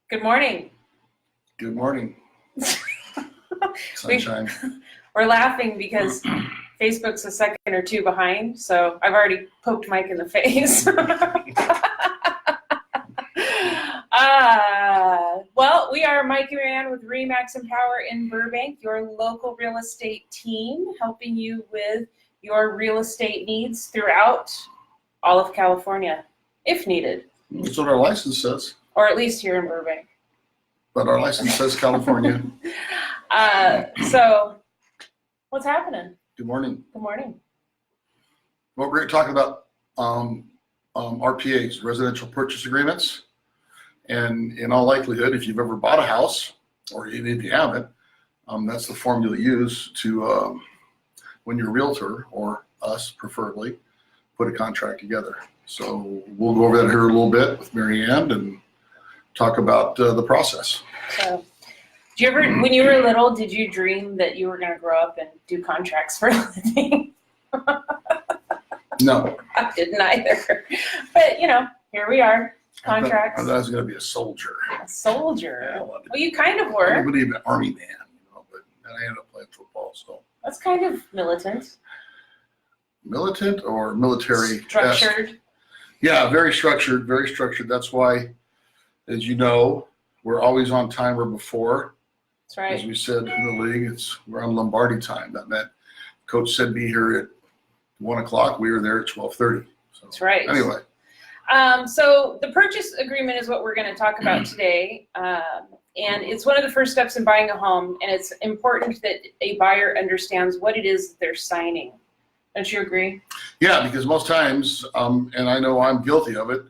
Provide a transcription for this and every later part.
Good morning. Good morning, sunshine. We're laughing because Facebook's a second or two behind, so I've already poked Mike in the face. Well, we are Mike and Marianne with RE/MAX Empower in Burbank, your local real estate team, helping you with your real estate needs throughout all of California, if needed. That's what our license says. Or at least here in Burbank. But our license says California. So, what's happening? Good morning. Good morning. Well, we're going to talk about RPAs, residential purchase agreements. And in all likelihood, if you've ever bought a house, or even if you haven't, that's the formula you use to, when you're a realtor, or us preferably, put a contract together. So we'll go over that here a little bit with Marianne and talk about the process. So, did you ever, when you were little, did you dream that you were going to grow up and do contracts for a living? No. I didn't either. But, you know, here we are, contracts. I thought I was going to be a soldier. A soldier? Yeah, Well, you kind of I were. believe an army man, but then I ended up playing football. So That's kind of militant. militant or military? Structured. Yeah, very structured, very structured. That's why, as you know, we're always on time or before. That's right. As we said in the league, we're on Lombardi time. That meant coach said be here at 1 o'clock. We were there at 12:30. So, That's right. Anyway. So the purchase agreement is what we're going to talk about today. And it's one of the first steps in buying a home. And it's important that a buyer understands what it is that they're signing. Don't you agree? Yeah, because most times, and I know I'm guilty of it,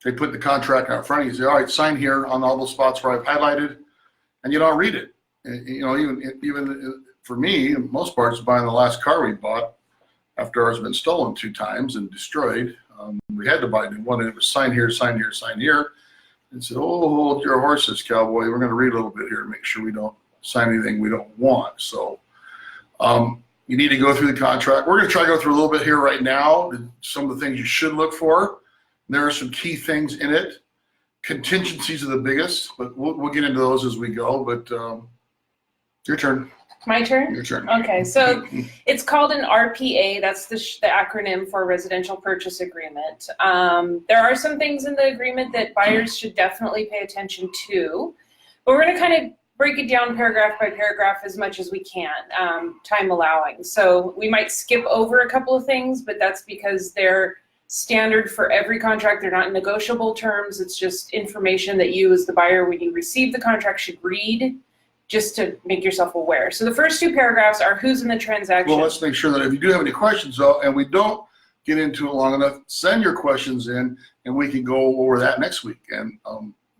they put the contract out front of you, say, all right, sign here on all the spots where I've highlighted, and you don't read it. And, you know, even for me, in most parts, buying the last car we bought after ours had been stolen 2 times and destroyed, we had to buy a new one, and it was sign here, sign here, sign here. And said, oh, hold your horses, cowboy. We're going to read a little bit here and make sure we don't sign anything we don't want. So you need to go through the contract. We're going to try to go through a little bit here right now, some of the things you should look for. There are some key things in it. Contingencies are the biggest, but we'll get into those as we go. But your turn. My turn? Your turn. Okay, so it's called an RPA. That's the acronym for Residential Purchase Agreement. There are some things in the agreement that buyers should definitely pay attention to, but we're going to kind of break it down paragraph by paragraph as much as we can, time allowing. So we might skip over a couple of things, but that's because they're standard for every contract. They're not negotiable terms. It's just information that you as the buyer, when you receive the contract, should read just to make yourself aware. So the first 2 paragraphs are who's in the transaction. Well, let's make sure that if you do have any questions, though, and we don't get into it long enough, send your questions in, and we can go over that next week and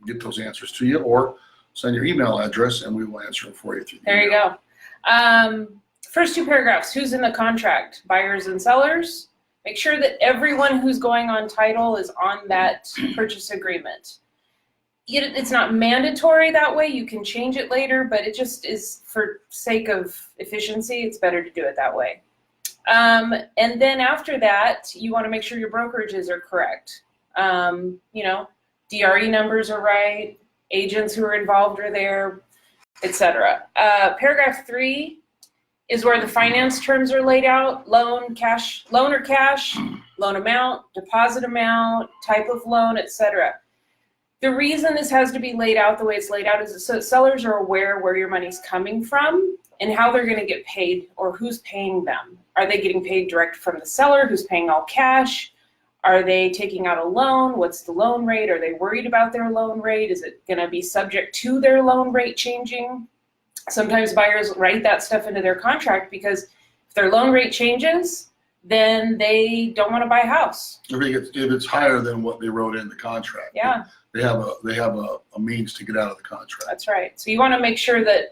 get those answers to you, or send your email address, and we will answer them for you through the There email. you go. First 2 paragraphs, who's in the contract? Buyers and sellers. Make sure that everyone who's going on title is on that purchase agreement. It's not mandatory that way. You can change it later, but it just is for sake of efficiency. It's better to do it that way. And then after that, you want to make sure your brokerages are correct. You know, DRE numbers are right, agents who are involved are there, etc. Paragraph 3 is where the finance terms are laid out: loan or cash, loan amount, deposit amount, type of loan, etc. The reason this has to be laid out the way it's laid out is so sellers are aware where your money's coming from and how they're going to get paid, or who's paying them. Are they getting paid direct from the seller who's paying all cash? Are they taking out a loan? What's the loan rate? Are they worried about their loan rate? Is it going to be subject to their loan rate changing? Sometimes buyers write that stuff into their contract because if their loan rate changes, then they don't want to buy a house. If it's higher than what they wrote in the contract. Yeah. They have a means to get out of the contract. That's right. So you want to make sure that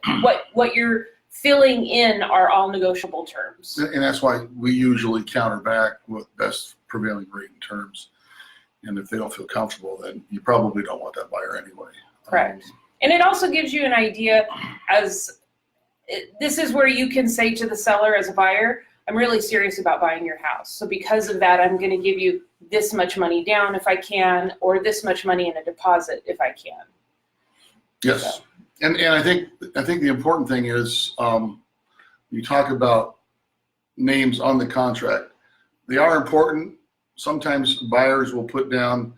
what you're filling in are all negotiable terms. And that's why we usually counter back with best prevailing rate and terms. And if they don't feel comfortable, then you probably don't want that buyer anyway. Correct. And it also gives you an idea this is where you can say to the seller as a buyer, I'm really serious about buying your house. So because of that, I'm going to give you this much money down if I can, or this much money in a deposit if I can. Yes. So. And I think the important thing is you talk about names on the contract. They are important. Sometimes buyers will put down,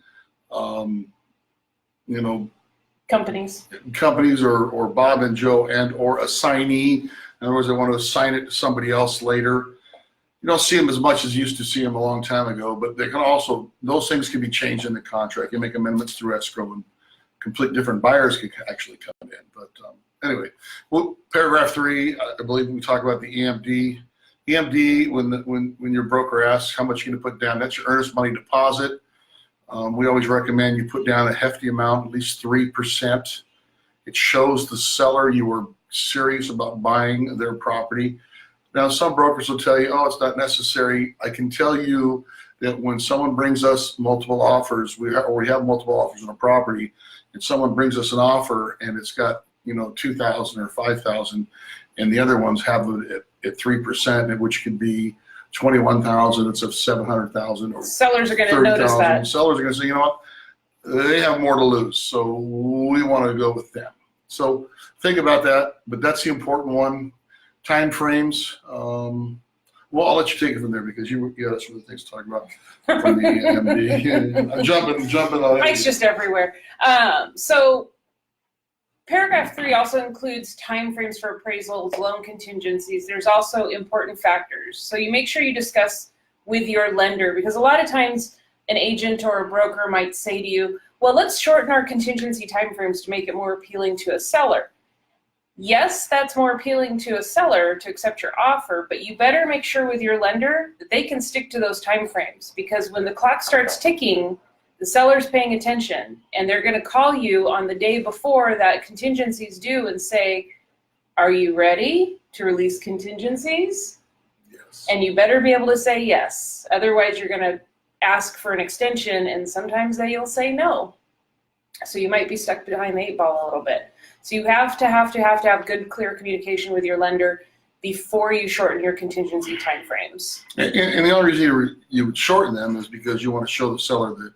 companies or Bob and Joe and or assignee. In other words, they want to assign it to somebody else later. You don't see them as much as you used to see them a long time ago, but they can also, those things can be changed in the contract. You make amendments through escrow and complete different buyers can actually come in. But anyway, well, paragraph 3, I believe we talk about the EMD. EMD, when your broker asks how much you're going to put down, that's your earnest money deposit. We always recommend you put down a hefty amount, at least 3%. It shows the seller you were serious about buying their property. Now, some brokers will tell you, oh, it's not necessary. I can tell you that when someone brings us multiple offers, we have multiple offers on a property, and someone brings us an offer and it's got, $2,000 or $5,000, and the other ones have it at 3%, which could be $21,000 instead of $700,000 or sellers are going to notice that. Sellers are going to say, you know what, they have more to lose, so we want to go with them. So think about that, but that's the important one. Time frames. Well, I'll let you take it from there because you got some other things to talk about from the MD. I'm jumping on it. Mike's just everywhere. So paragraph 3 also includes timeframes for appraisals, loan contingencies. There's also important factors. So you make sure you discuss with your lender, because a lot of times an agent or a broker might say to you, well, let's shorten our contingency timeframes to make it more appealing to a seller. Yes, that's more appealing to a seller to accept your offer, but you better make sure with your lender that they can stick to those timeframes, because when the clock starts ticking, the seller's paying attention, and they're going to call you on the day before that contingency is due and say, are you ready to release contingencies? Yes. And you better be able to say yes. Otherwise, you're going to ask for an extension, and sometimes they'll say no. So you might be stuck behind the 8 ball a little bit. So you have to have good, clear communication with your lender before you shorten your contingency timeframes. And the only reason you would shorten them is because you want to show the seller that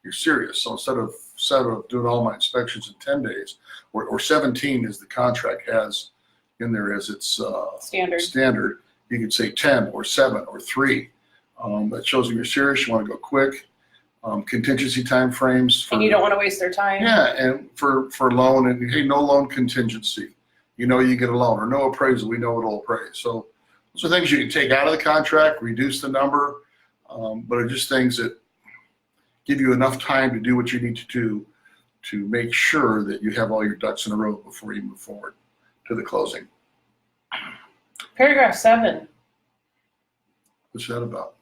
you're serious. So instead of doing all my inspections in 10 days, or 17 as the contract has in there as its standard, you could say 10 or 7 or 3. That shows them you're serious. You want to go quick. Contingency time frames. And you don't want to waste their time. Yeah, and for loan, and hey, no loan contingency. You get a loan, or no appraisal, we know it'll appraise. So those are things you can take out of the contract, reduce the number, but are just things that give you enough time to do what you need to do to make sure that you have all your ducks in a row before you move forward to the closing. Paragraph 7. What's that about?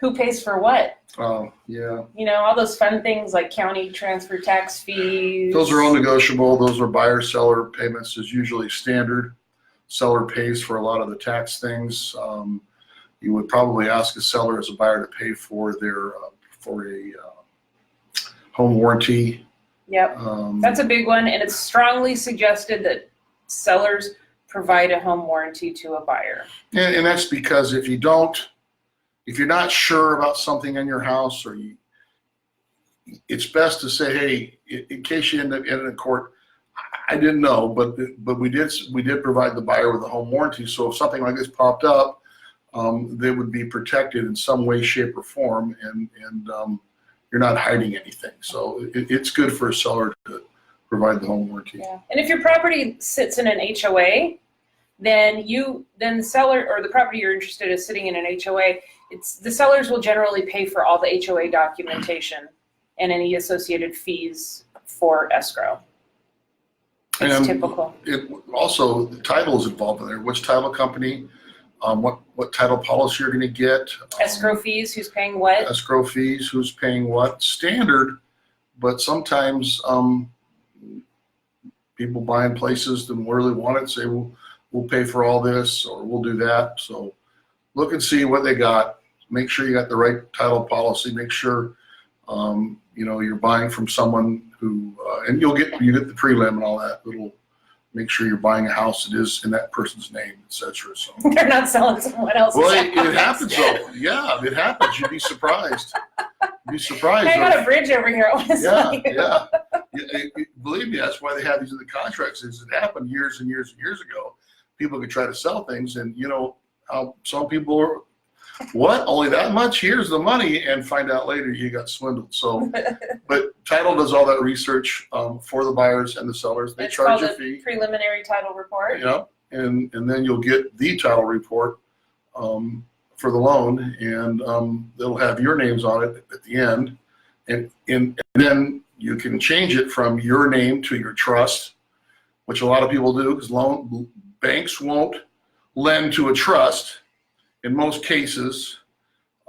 Who pays for what? Oh, yeah. All those fun things like county transfer tax fees. Those are all negotiable. Those are buyer-seller payments is usually standard. Seller pays for a lot of the tax things. You would probably ask a seller as a buyer to pay for their for a home warranty. Yep, that's a big one, and it's strongly suggested that sellers provide a home warranty to a buyer. And that's because if you're not sure about something in your house, or it's best to say, hey, in case you end up in court, I didn't know, but we did provide the buyer with a home warranty. So if something like this popped up, they would be protected in some way, shape, or form, and you're not hiding anything. So it's good for a seller to provide the home warranty. Yeah. And if your property sits in an HOA, then the seller, or the property you're interested in is sitting in an HOA, the sellers will generally pay for all the HOA documentation and any associated fees for escrow. It's typical. Also, the title is involved in there. Which title company, what title policy you're going to get. Escrow fees, who's paying what. Escrow fees, who's paying what. Standard, but sometimes people buying places that really want it say, we'll pay for all this, or we'll do that. So look and see what they got. Make sure you got the right title policy. Make sure you're buying from someone who, and you get the prelim and all that little make sure you're buying a house that is in that person's name, etc. So They're not selling someone else's well, house. it happens though. Yeah, it happens. You'd be surprised. You'd be surprised. I got a bridge over here. I want to sell you. Believe me, that's why they have these in the contracts. Is it happened years and years and years ago? People could try to sell things, and you know how some people are. What? Only that much? Here's the money, and find out later you got swindled. So, but title does all that research for the buyers and the sellers. They charge a fee. Preliminary title report. Yeah, and then you'll get the title report for the loan, and it'll have your names on it at the end, and then you can change it from your name to your trust, which a lot of people do because banks won't lend to a trust in most cases,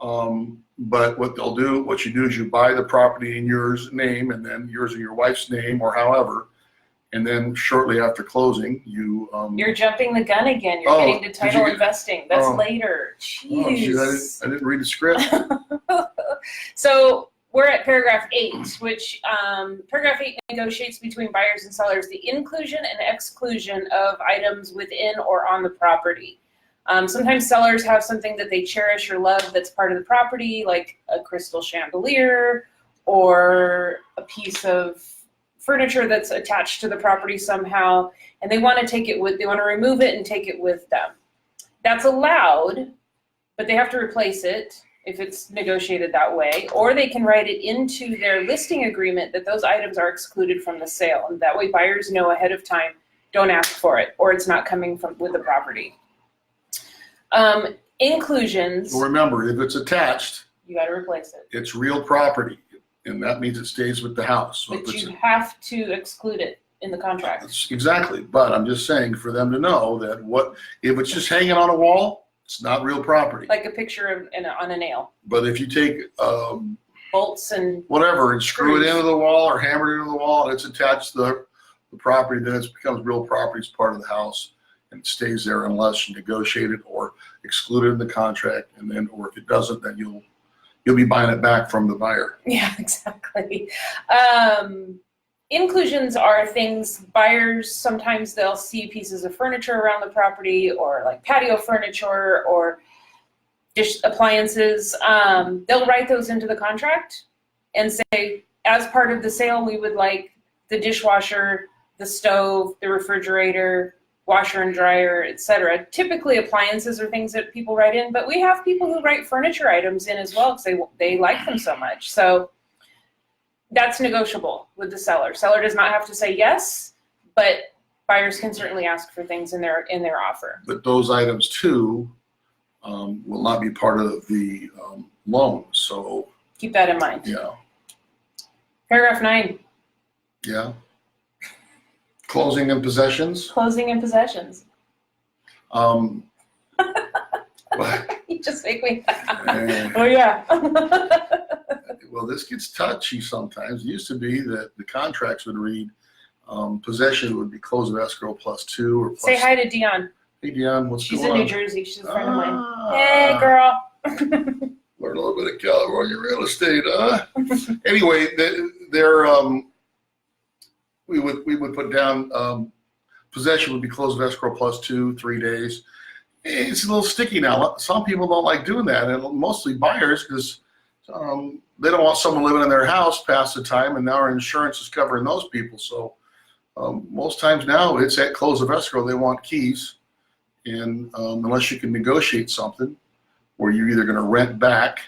but what you do is you buy the property in yours name and then yours and your wife's name or however, and then shortly after closing, You're jumping the gun again. You're getting to title investing. That's later. Jeez. I didn't read the script. So we're at paragraph 8, which paragraph 8 negotiates between buyers and sellers the inclusion and exclusion of items within or on the property. Sometimes sellers have something that they cherish or love that's part of the property, like a crystal chandelier or a piece of furniture that's attached to the property somehow, and they want to remove it and take it with them. That's allowed, but they have to replace it if it's negotiated that way, or they can write it into their listing agreement that those items are excluded from the sale, and that way buyers know ahead of time, don't ask for it, or it's not coming with the property. Inclusions. Well, remember, if it's attached, you got to replace it. It's real property, and that means it stays with the house. So but you have to exclude it in the contract. Exactly, but I'm just saying for them to know that if it's just hanging on a wall, it's not real property. Like a picture on a nail. But if you take bolts and whatever and screw it into the wall or hammer it into the wall and it's attached to the property, then it becomes real property. It's part of the house. And it stays there unless you negotiate it or exclude it in the contract, and then, or if it doesn't, then you'll be buying it back from the buyer. Yeah, exactly. Inclusions are things buyers, sometimes they'll see pieces of furniture around the property or like patio furniture or dish appliances. They'll write those into the contract and say, as part of the sale, we would like the dishwasher, the stove, the refrigerator, washer and dryer, etc. Typically appliances are things that people write in, but we have people who write furniture items in as well because they like them so much. So that's negotiable with the seller. Seller does not have to say yes, but buyers can certainly ask for things in their offer. But those items too will not be part of the loan. So keep that in mind. Yeah. Paragraph 9. Yeah. Closing and possessions. Closing and possessions. What? You just make me. Oh yeah. Well, this gets touchy sometimes. It used to be that the contracts would read possession would be close of escrow +2 or plus. Say hi to Dion. Hey Dion, what's She's going on? in New Jersey. She's a friend of mine. Hey girl. Learn a little bit of California real estate, huh? Anyway, we would put down possession would be close of escrow +2, 3 days. It's a little sticky now. Some people don't like doing that, and mostly buyers because they don't want someone living in their house past the time, and now our insurance is covering those people. So most times now it's at close of escrow. They want keys, and unless you can negotiate something where you're either going to rent back,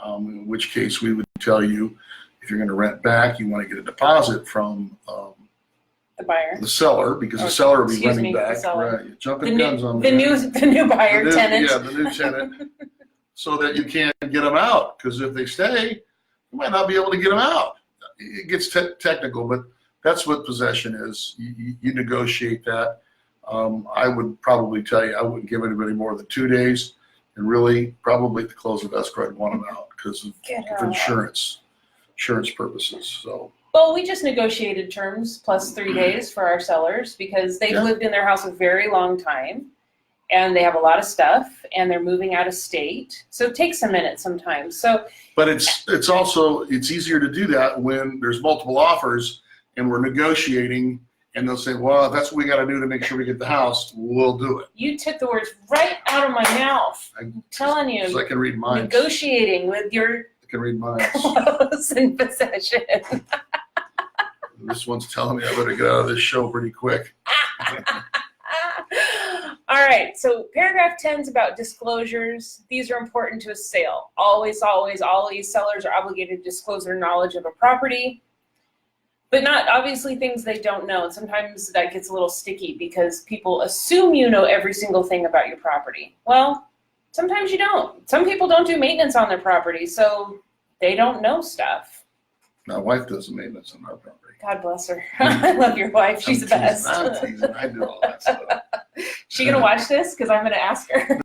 in which case we would tell you if you're going to rent back, you want to get a deposit from the buyer, the seller, because the seller will be renting back. Right, you're jumping guns on the new buyer, tenant. Yeah, the new tenant, so that you can't get them out. Because if they stay, you might not be able to get them out. It gets technical, but that's what possession is. You negotiate that. I would probably tell you I wouldn't give anybody more than 2 days, and really probably at the close of escrow I'd want them out because of insurance purposes. So. Well, we just negotiated terms plus 3 days for our sellers because they've lived in their house a very long time and they have a lot of stuff and they're moving out of state. So it takes a minute sometimes. But it's also easier to do that when there's multiple offers and we're negotiating And they'll say, well, if that's what we got to do to make sure we get the house, we'll do it. You took the words right out of my mouth. I'm telling you. So I can read minds. Negotiating with your I can read minds. clothes in possession. This one's telling me I better get out of this show pretty quick. All right, so paragraph 10 is about disclosures. These are important to a sale. Always, always, always, sellers are obligated to disclose their knowledge of a property, but not obviously things they don't know. And sometimes that gets a little sticky because people assume you know every single thing about your property. Well, sometimes you don't. Some people don't do maintenance on their property, so they don't know stuff. My wife does the maintenance on our property. God bless her. I love your wife. She's the best. I'm teasing. I do all that stuff. She gonna watch this? Because I'm gonna ask her.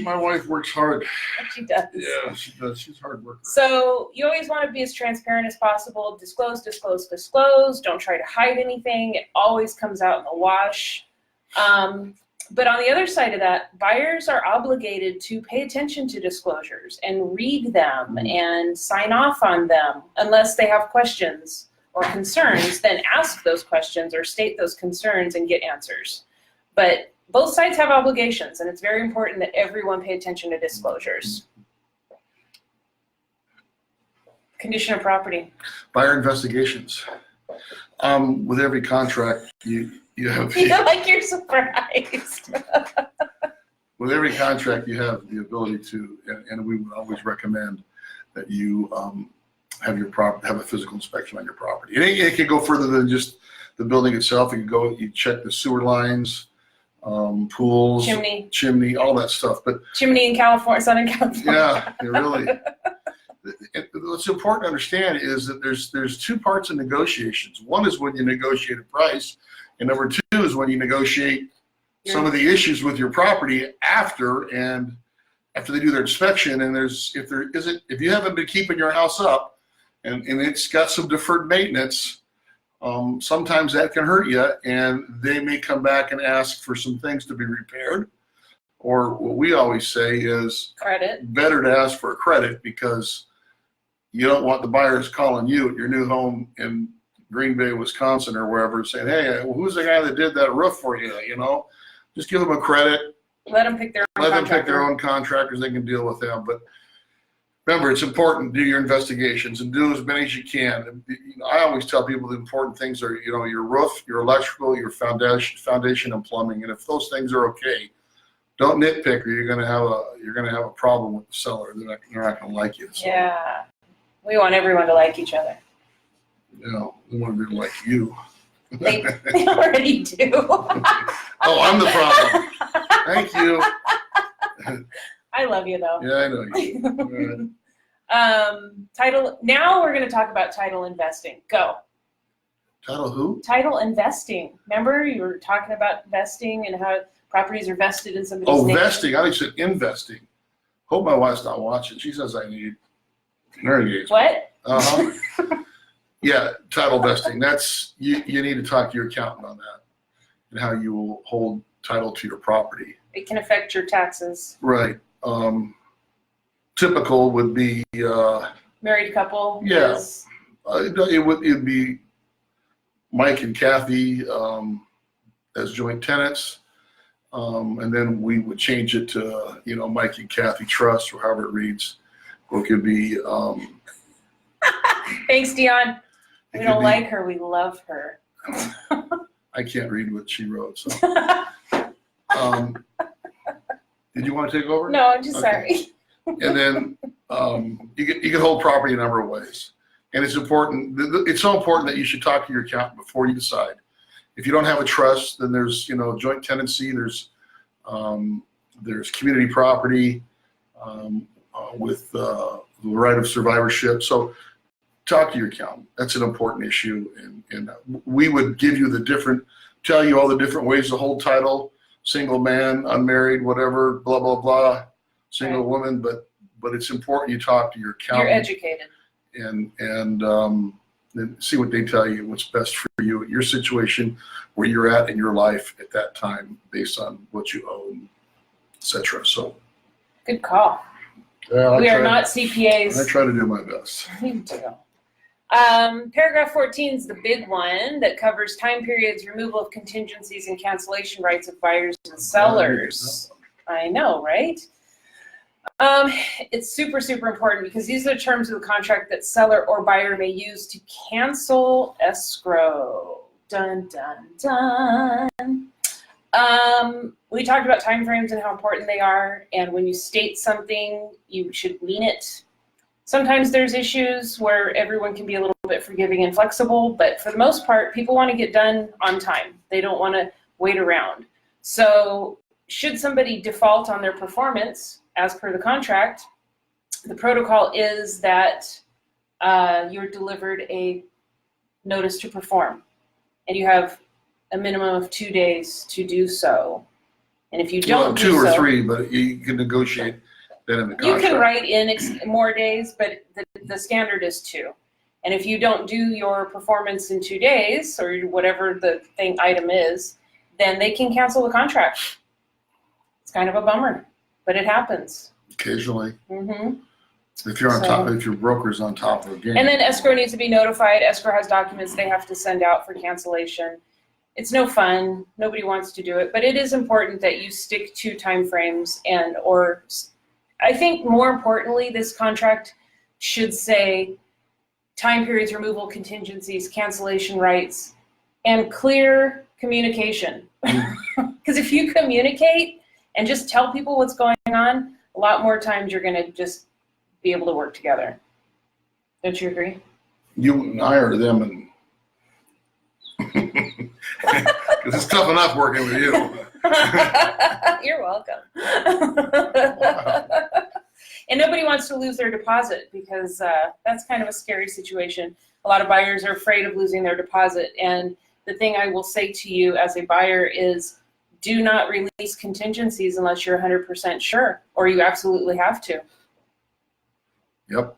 My wife works hard. She does. Yeah, she does. She's a hard worker. So you always want to be as transparent as possible. Disclose, disclose, disclose. Don't try to hide anything. It always comes out in the wash. But on the other side of that, buyers are obligated to pay attention to disclosures and read them and sign off on them unless they have questions or concerns. Then ask those questions or state those concerns and get answers. But both sides have obligations, and it's very important that everyone pay attention to disclosures. Condition of property. Buyer investigations. With every contract, you have. You feel like you're surprised. With every contract, you have the ability to, and we would always recommend that you have a physical inspection on your property. It can go further than just the building itself. You check the sewer lines, pools, chimney, all that stuff. But chimney in California, Southern California. Yeah, it really. What's important to understand is that there's two parts of negotiations. One is when you negotiate a price, and number two is when you negotiate some of the issues with your property after they do their inspection. And if you haven't been keeping your house up, and it's got some deferred maintenance, sometimes that can hurt you, and they may come back and ask for some things to be repaired. Or what we always say is credit. Better to ask for a credit, because you don't want the buyers calling you at your new home in Green Bay, Wisconsin, or wherever, saying, "Hey, who's the guy that did that roof for you?" Just give them a credit. Let them pick their own contractors. They can deal with them. But remember, it's important to do your investigations and do as many as you can. I always tell people the important things are, your roof, your electrical, your foundation and plumbing. And if those things are okay, don't nitpick, or you're going to have a problem with the seller. They're not going to like you. So, yeah, we want everyone to like each other. They want to be like you. They already do. Oh, I'm the problem. Thank you. I love you, though. Yeah, I know you. Title. Now we're going to talk about title investing. Go. Title who? Title investing. Remember, you were talking about investing and how properties are vested in somebody's name. Oh, vesting. I said investing. Hope my wife's not watching. She says I need her engagement. What? Uh-huh. Yeah, title vesting. That's you need to talk to your accountant on that and how you will hold title to your property. It can affect your taxes. Right. Typical would be married couple. Yeah. It'd be Mike and Kathy as joint tenants. And then we would change it to, Mike and Kathy Trust, or however it reads. Or it could be. Thanks, Dion. We don't like her. We love her. I can't read what she wrote. So. Did you want to take over? No, I'm just sorry. And then you can hold property a number of ways. And it's important. It's so important that you should talk to your accountant before you decide. If you don't have a trust, then there's joint tenancy. There's community property with the right of survivorship. So talk to your accountant. That's an important issue. And we would give you tell you all the different ways to hold title: single man, unmarried, whatever, blah blah blah, single woman. But it's important you talk to your accountant. You're educated. And see what they tell you, what's best for you, your situation, where you're at in your life at that time, based on what you own, etc. So, good call. We are not CPAs. I try to do my best. You do. Paragraph 14 is the big one that covers time periods, removal of contingencies, and cancellation rights of buyers and sellers. I know, right? It's super, super important because these are the terms of the contract that seller or buyer may use to cancel escrow. Dun, dun, dun. We talked about timeframes and how important they are, and when you state something, you should mean it. Sometimes there's issues where everyone can be a little bit forgiving and flexible, but for the most part, people want to get done on time. They don't want to wait around. So should somebody default on their performance, as per the contract, the protocol is that you're delivered a notice to perform, and you have a minimum of 2 days to do so. And if you don't do 2 or so, 3, but you can negotiate that in the you contract. can write in more days, but the standard is 2. And if you don't do your performance in 2 days, or whatever the item is, then they can cancel the contract. It's kind of a bummer, but it happens. Occasionally. Mm-hmm. If you're on top, if your broker's on top of the game. And then escrow needs to be notified. Escrow has documents they have to send out for cancellation. It's no fun. Nobody wants to do it, but it is important that you stick to timeframes or I think more importantly, this contract should say time periods, removal, contingencies, cancellation rights, and clear communication. Because if you communicate and just tell people what's going on, a lot more times you're going to just be able to work together. Don't you agree? You hire them, and because it's tough enough working with you. You're welcome. Wow. And nobody wants to lose their deposit because that's kind of a scary situation. A lot of buyers are afraid of losing their deposit. And the thing I will say to you as a buyer is do not release contingencies unless you're 100% sure, or you absolutely have to. Yep.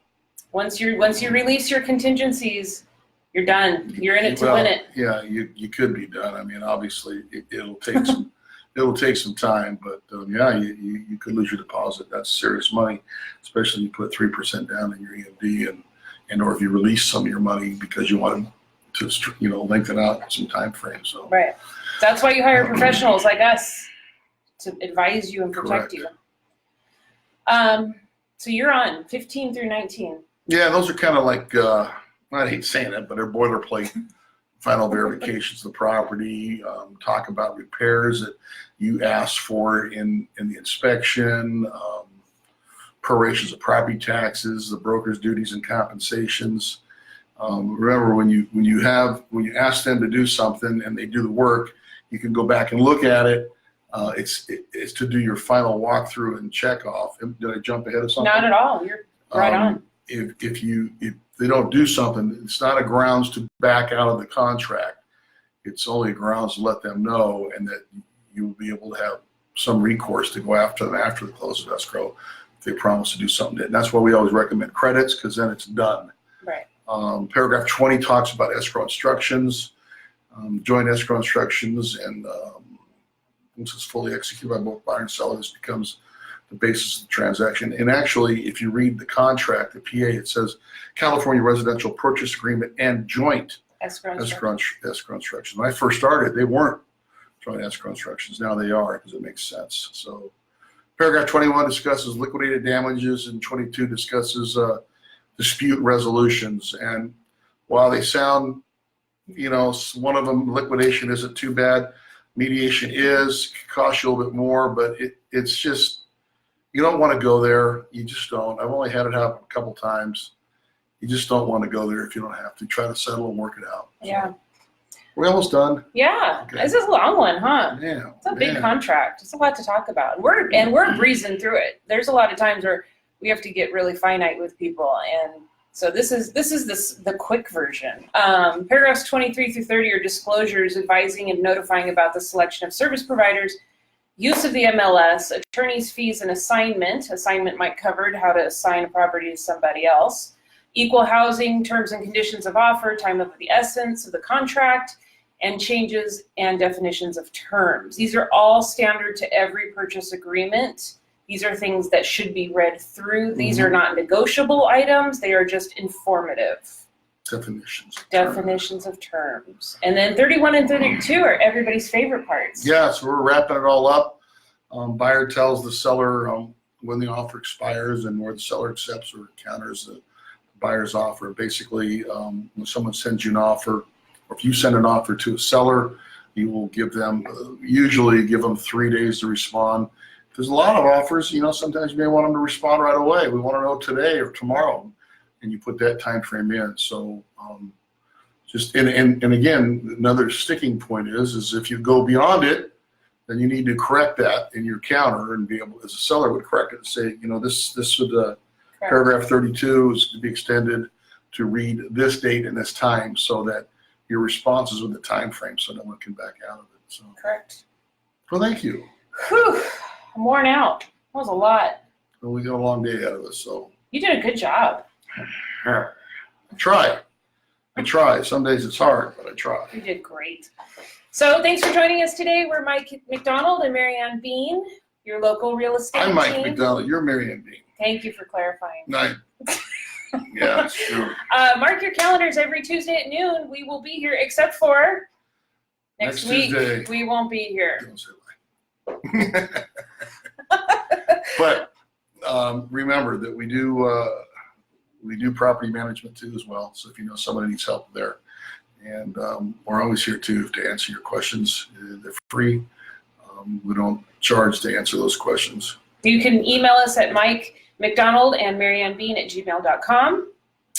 Once you release your contingencies, you're done. You're in it to win it. Yeah, you could be done. I mean, obviously, it'll take some time, but yeah, you could lose your deposit. That's serious money, especially if you put 3% down in your EMD, and or if you release some of your money because you want to lengthen out some time frame. So right. That's why you hire professionals like us to advise you and protect you. So you're on 15 through 19. Yeah, those are kind of like, I hate saying it, but they're boilerplate final verifications of the property, talk about repairs that you asked for in the inspection, prorations of property taxes, the broker's duties and compensations. Remember, when you ask them to do something and they do the work, you can go back and look at it. It's to do your final walkthrough and check off. Did I jump ahead of something? Not at all. You're right on. If they don't do something, it's not a grounds to back out of the contract. It's only a grounds to let them know, and that you will be able to have some recourse to go after them after the close of escrow if they promise to do something. And that's why we always recommend credits, because then it's done. Right. Paragraph 20 talks about escrow instructions, joint escrow instructions, and once it's fully executed by both buyer and seller, this becomes the basis of the transaction. And actually, if you read the contract, the PA, it says California Residential Purchase Agreement and Joint escrow instructions. When I first started, they weren't joint escrow instructions. Now they are, because it makes sense. So paragraph 21 discusses liquidated damages, and 22 discusses dispute resolutions. And while they sound, one of them, liquidation isn't too bad. Mediation is, costs you a little bit more, but it's just, you don't want to go there. You just don't. I've only had it happen a couple times. You just don't want to go there if you don't have to. Try to settle and work it out. Yeah. We're almost done. Yeah. Okay. This is a long one, huh? Yeah. It's a big contract. It's a lot to talk about. We're breezing through it. There's a lot of times where we have to get really finite with people, and so this is the quick version. Paragraphs 23 through 30 are disclosures advising and notifying about the selection of service providers, use of the MLS, attorney's fees, and assignment. Assignment might cover how to assign a property to somebody else. Equal housing, terms and conditions of offer, time of the essence of the contract, and changes and definitions of terms. These are all standard to every purchase agreement. These are things that should be read through. These are not negotiable items. They are just informative. Definitions of terms. And then 31 and 32 are everybody's favorite parts. Yeah, so we're wrapping it all up. Buyer tells the seller when the offer expires and where the seller accepts or counters the buyer's offer. Basically, when someone sends you an offer, or if you send an offer to a seller, you will give them, usually give them 3 days to respond. There's a lot of offers, sometimes you may want them to respond right away. We want to know today or tomorrow, and you put that time frame in. So and again, another sticking point is if you go beyond it, then you need to correct that in your counter and be able, as a seller would correct it and say, this would, paragraph 32 is to be extended to read this date and this time, so that your response is with the time frame, so no one can back out of it. So correct. Well, thank you. Whew, I'm worn out. That was a lot. Well, we got a long day out of us, so. You did a good job. I try. Some days it's hard, but I try. You did great. So thanks for joining us today. We're Mike McDonald and Marianne Bean, your local real estate I'm Mike team. McDonald. You're Marianne Bean. Thank you for clarifying. Yeah, sure. Mark your calendars every Tuesday at noon. We will be here, except for next week. Tuesday. We won't be here. Don't say that. But remember that we do property management too as well. So if you know somebody needs help there, and we're always here too to answer your questions. They're free. We don't charge to answer those questions. You can email us at Mike McDonald and Marianne Bean at gmail.com.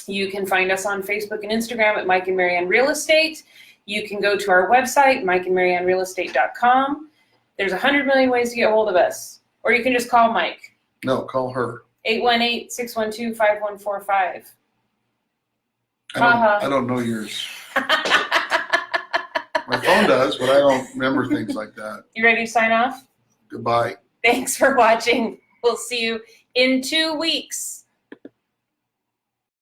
You can find us on Facebook and Instagram at Mike and Marianne Real Estate. You can go to our website, mikeandmariannerealestate.com. There's 100 million ways to get a hold of us. Or you can just call Mike. No, call her. 818-612-5145. I don't know yours. My phone does, but I don't remember things like that. You ready to sign off? Goodbye. Thanks for watching. We'll see you in 2 weeks.